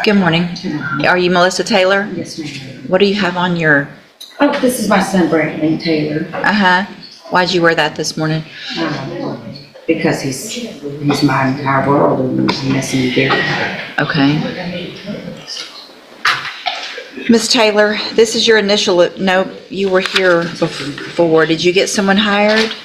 Good morning. Are you Melissa Taylor? Yes, ma'am. What do you have on your... Oh, this is my son, Brandon Taylor. Why'd you wear that this morning? Because he's my entire world and he's missing me there. Okay. Ms. Taylor, this is your initial... No, you were here before. Did you get someone hired?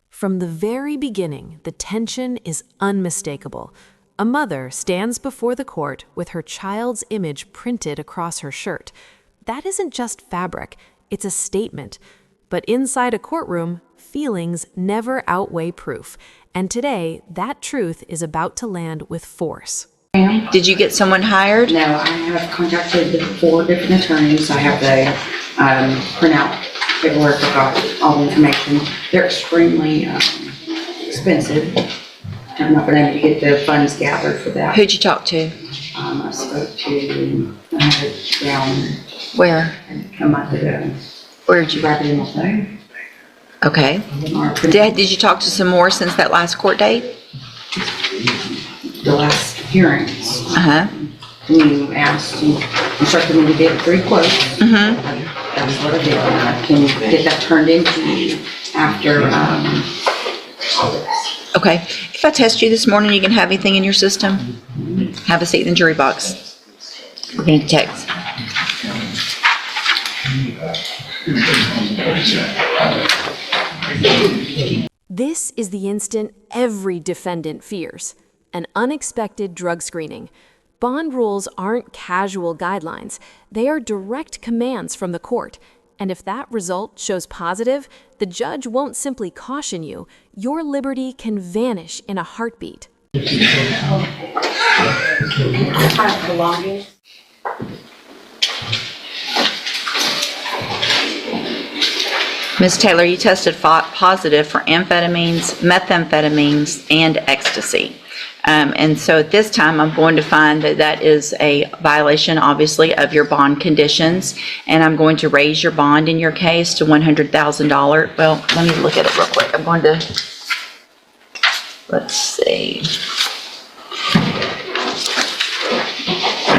From the very beginning, the tension is unmistakable. A mother stands before the court with her child's image printed across her shirt. That isn't just fabric, it's a statement. But inside a courtroom, feelings never outweigh proof. And today, that truth is about to land with force. Did you get someone hired? No, I have contacted 4 different attorneys. I have the printout paperwork about all the information. They're extremely expensive. I've not been able to get the funds gathered for that. Who'd you talk to? I spoke to down Where? a month ago. Where'd you... Wrap it in my phone. Okay. Did you talk to some more since that last court date? The last hearings. You asked, you instructed me to get 3 quotes. That's what I did. I can get that turned into you after. Okay. If I test you this morning, you can have anything in your system? Have a seat in the jury box. We're going to text. This is the instant every defendant fears: an unexpected drug screening. Bond rules aren't casual guidelines. They are direct commands from the court. And if that result shows positive, the judge won't simply caution you. Your liberty can vanish in a heartbeat. Ms. Taylor, you tested positive for amphetamines, methamphetamines, and ecstasy. And so at this time, I'm going to find that that is a violation, obviously, of your bond conditions, and I'm going to raise your bond in your case to $100,000. Well, let me look at it real quick. I'm going to, let's see.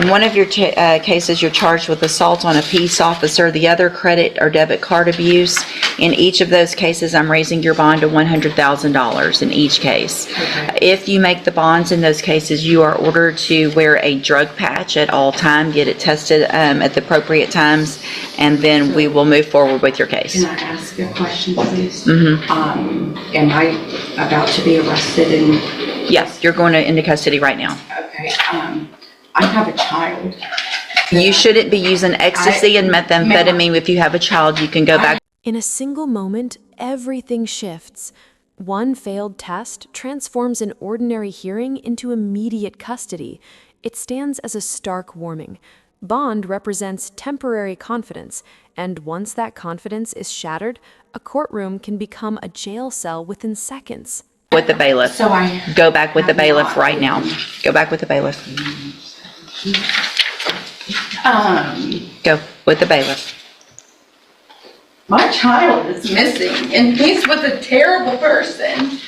In one of your cases, you're charged with assault on a peace officer, the other credit or debit card abuse. In each of those cases, I'm raising your bond to $100,000 in each case. Okay. If you make the bonds in those cases, you are ordered to wear a drug patch at all times, get it tested at the appropriate times, and then we will move forward with your case. Can I ask a question, please? Am I about to be arrested? Yes, you're going into custody right now. Okay. I have a child. You shouldn't be using ecstasy and methamphetamine. If you have a child, you can go back. In a single moment, everything shifts. One failed test transforms an ordinary hearing into immediate custody. It stands as a stark warning. Bond represents temporary confidence, and once that confidence is shattered, a courtroom can become a jail cell within seconds. With the bailiff. So Go back with the bailiff right now. Go back with the bailiff. Go with the bailiff. My child is missing, and he's with a terrible person.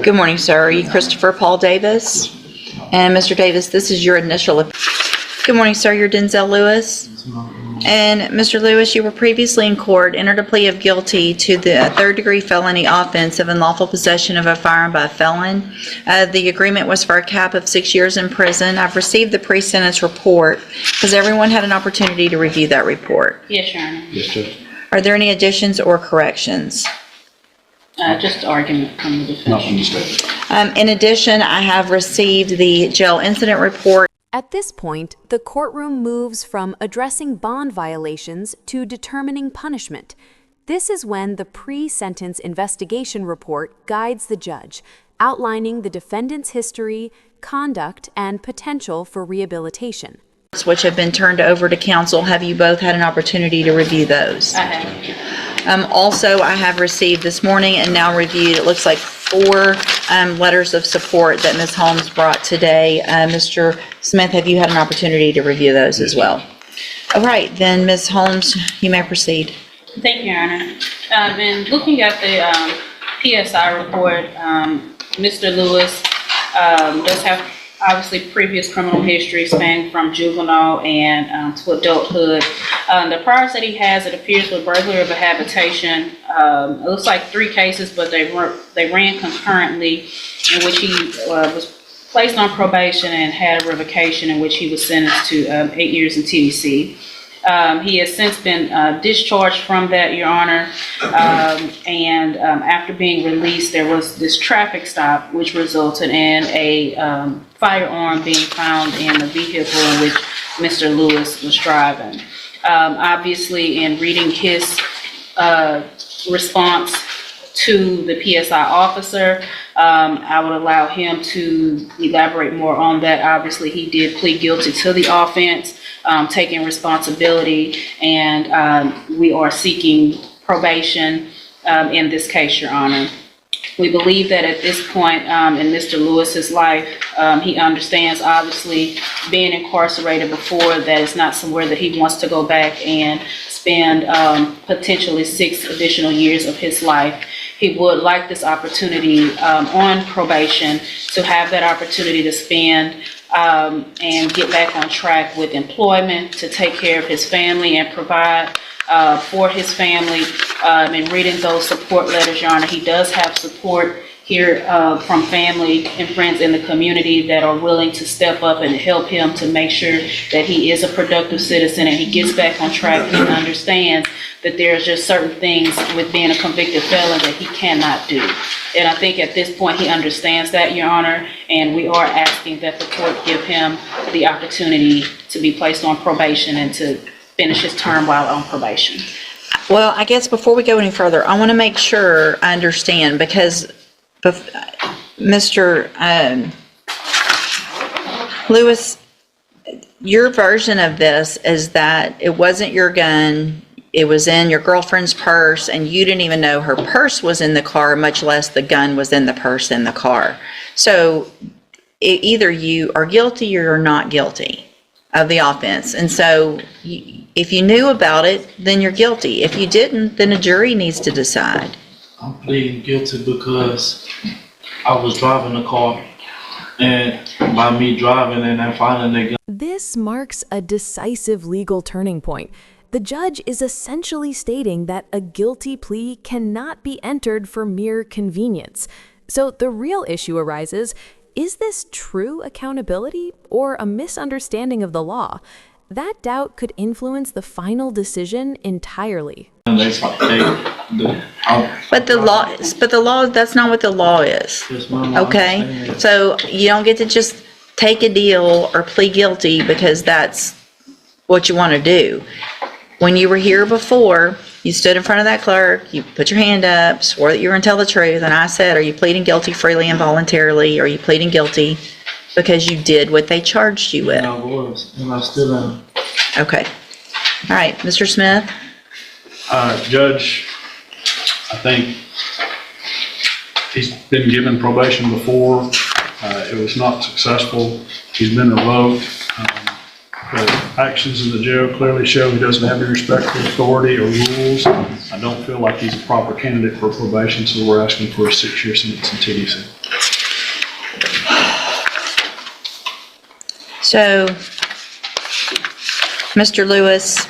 Good morning, sir. Are you Christopher Paul Davis? And Mr. Davis, this is your initial. Good morning, sir. You're Denzel Lewis. And Mr. Lewis, you were previously in court, entered a plea of guilty to the third-degree felony offense of unlawful possession of a firearm by a felon. The agreement was for a cap of 6 years in prison. I've received the pre-sentence report. Has everyone had an opportunity to review that report? Yes, Your Honor. Yes, Judge. Are there any additions or corrections? Just argument from the defense. Not from the state. In addition, I have received the jail incident report. At this point, the courtroom moves from addressing bond violations to determining punishment. This is when the pre-sentence investigation report guides the judge, outlining the defendant's history, conduct, and potential for rehabilitation. Which have been turned over to counsel. Have you both had an opportunity to review those? I have. Also, I have received this morning and now reviewed, it looks like 4 letters of support that Ms. Holmes brought today. Mr. Smith, have you had an opportunity to review those as well? All right, then Ms. Holmes, you may proceed. Thank you, Your Honor. In looking at the PSI report, Mr. Lewis does have obviously previous criminal history spanning from juvenile and to adulthood. The priors that he has, it appears, with burglary of a habitation. It looks like 3 cases, but they ran concurrently, in which he was placed on probation and had a revocation, in which he was sentenced to 8 years in TDC. He has since been discharged from that, Your Honor, and after being released, there was this traffic stop, which resulted in a firearm being found in the vehicle in which Mr. Lewis was driving. Obviously, in reading his response to the PSI officer, I would allow him to elaborate more on that. Obviously, he did plead guilty to the offense, taking responsibility, and we are seeking probation in this case, Your Honor. We believe that at this point in Mr. Lewis's life, he understands, obviously, being incarcerated before, that it's not somewhere that he wants to go back and spend potentially 6 additional years of his life. He would like this opportunity on probation to have that opportunity to spend and get back on track with employment, to take care of his family and provide for his family. And reading those support letters, Your Honor, he does have support here from family and friends in the community that are willing to step up and help him to make sure that he is a productive citizen and he gets back on track and understands that there's just certain things with being a convicted felon that he cannot do. And I think at this point he understands that, Your Honor, and we are asking that the court give him the opportunity to be placed on probation and to finish his term while on probation. Well, I guess before we go any further, I want to make sure I understand, because Mr. Lewis, your version of this is that it wasn't your gun, it was in your girlfriend's purse, and you didn't even know her purse was in the car, much less the gun was in the purse in the car. So either you are guilty or you're not guilty of the offense. And so if you knew about it, then you're guilty. If you didn't, then a jury needs to decide. I'm pleading guilty because I was driving the car, and by me driving and then finding the gun. This marks a decisive legal turning point. The judge is essentially stating that a guilty plea cannot be entered for mere convenience. So the real issue arises: is this true accountability or a misunderstanding of the law? That doubt could influence the final decision entirely. And they, But the law, that's not what the law is. Yes, ma'am, Okay? So you don't get to just take a deal or plead guilty because that's what you want to do. When you were here before, you stood in front of that clerk, you put your hand up, swore that you were going to tell the truth, and I said, are you pleading guilty freely and voluntarily, or are you pleading guilty because you did what they charged you with? And I was, and I still am. Okay. All right, Mr. Smith? Judge, I think he's been given probation before. It was not successful. He's been revoked. The actions in the jail clearly show he doesn't have any respect for authority or rules. I don't feel like he's a proper candidate for probation, so we're asking for a 6-year sentence in TDC. So, Mr. Lewis,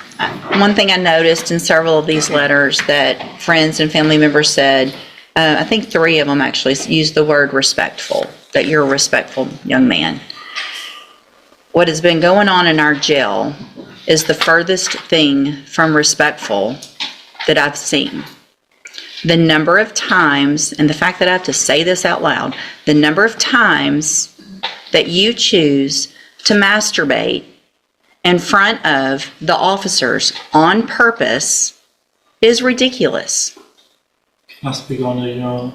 one thing I noticed in several of these letters that friends and family members said, I think 3 of them actually used the word respectful, that you're a respectful young man. What has been going on in our jail is the furthest thing from respectful that I've seen. The number of times, and the fact that I have to say this out loud, the number of times that you choose to masturbate in front of the officers on purpose is ridiculous. Can I speak on the,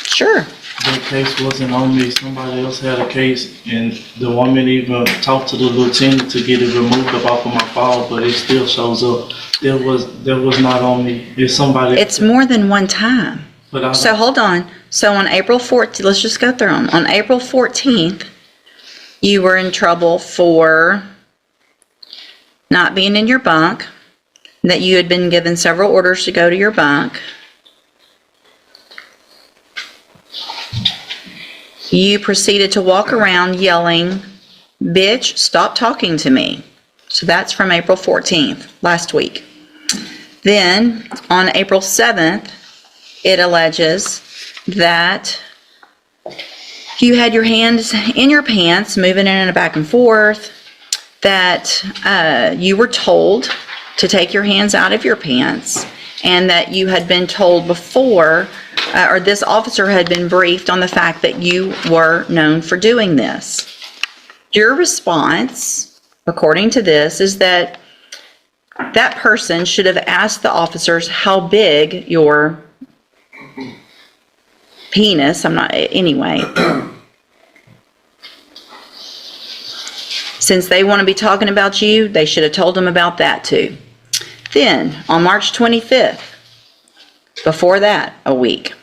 Sure. the case wasn't on me. Somebody else had a case, and the woman even talked to the lieutenant to get it removed off of my file, but it still shows up. That was not on me. It's somebody. It's more than one time. But So hold on. So on April 14th, let's just go through them. On April 14th, you were in trouble for not being in your bunk, that you had been given several orders to go to your bunk. You proceeded to walk around yelling, "Bitch, stop talking to me." So that's from April 14th, last week. Then, on April 7th, it alleges that you had your hands in your pants, moving in and back and forth, that you were told to take your hands out of your pants, and that you had been told before, or this officer had been briefed on the fact that you were known for doing this. Your response, according to this, is that that person should have asked the officers how big your penis, anyway. Since they want to be talking about you, they should have told them about that too. Then, on March 25th, before that, a week,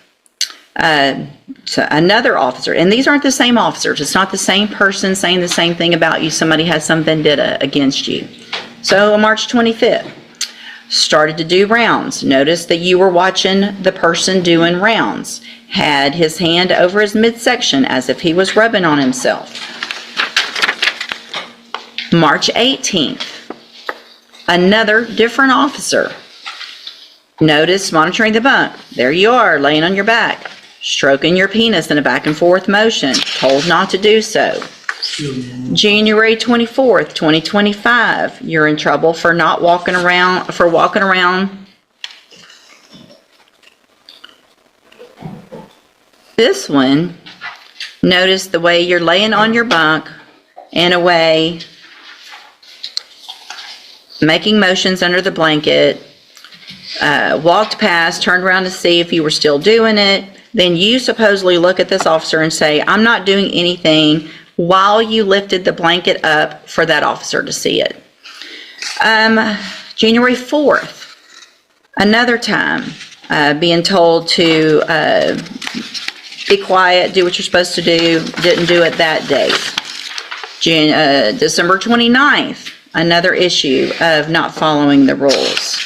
so another officer, and these aren't the same officers, it's not the same person saying the same thing about you, somebody has some vendetta against you. So on March 25th, started to do rounds. Notice that you were watching the person doing rounds. Had his hand over his midsection as if he was rubbing on himself. March 18th, another different officer. Notice monitoring the bunk. There you are, laying on your back, stroking your penis in a back and forth motion, told not to do so. January 24th, 2025, you're in trouble for walking around. This one, notice the way you're laying on your bunk in a way, making motions under the blanket, walked past, turned around to see if you were still doing it. Then you supposedly look at this officer and say, "I'm not doing anything," while you lifted the blanket up for that officer to see it. January 4th, another time, being told to be quiet, do what you're supposed to do, didn't do it that day. December 29th, another issue of not following the rules.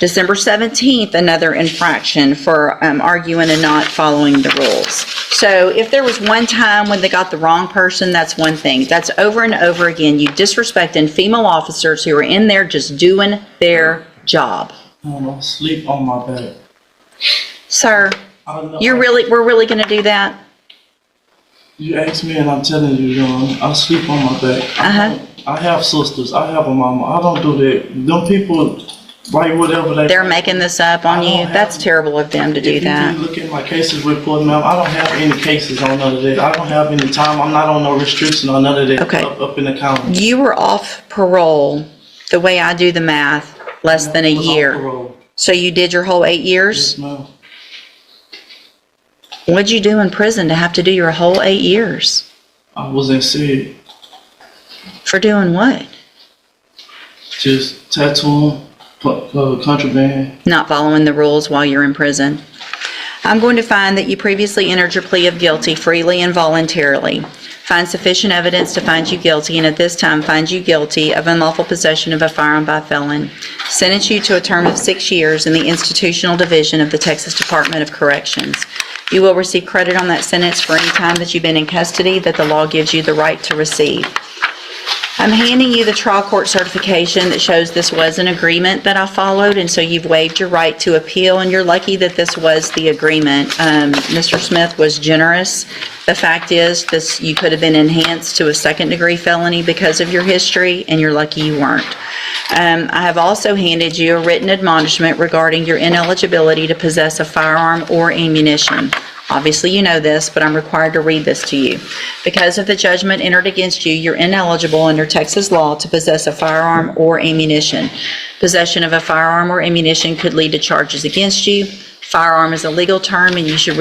December 17th, another infraction for arguing and not following the rules. So if there was one time when they got the wrong person, that's one thing. That's over and over again, you disrespecting female officers who are in there just doing their job. I'll sleep on my back. Sir, we're really gonna do that? You asked me and I'm telling you, John, I sleep on my back. I have sisters, I have a mama, I don't do that. Them people write whatever They're making this up on you? That's terrible of them to do that. If you look at my cases report, ma'am, I don't have any cases on none of that. I don't have any time, I'm not on no restriction on none of that. Okay. Up in the county. You were off parole, the way I do the math, less than a I was on year. parole. So you did your whole 8 years? Yes, ma'am. What'd you do in prison to have to do your whole 8 years? I was in city, For doing what? just tattooing, contraband. Not following the rules while you're in prison. I'm going to find that you previously entered your plea of guilty freely and voluntarily. Find sufficient evidence to find you guilty, and at this time find you guilty of unlawful possession of a firearm by felon. Sentence you to a term of 6 years in the institutional division of the Texas Department of Corrections. You will receive credit on that sentence for any time that you've been in custody that the law gives you the right to receive. I'm handing you the trial court certification that shows this was an agreement that I followed, and so you've waived your right to appeal, and you're lucky that this was the agreement. Mr. Smith was generous. The fact is, you could have been enhanced to a second-degree felony because of your history, and you're lucky you weren't. I have also handed you a written admonishment regarding your ineligibility to possess a firearm or ammunition. Obviously, you know this, but I'm required to read this to you. Because of the judgment entered against you, you're ineligible under Texas law to possess a firearm or ammunition. Possession of a firearm or ammunition could lead to charges against you. Firearm is a legal term, and you should read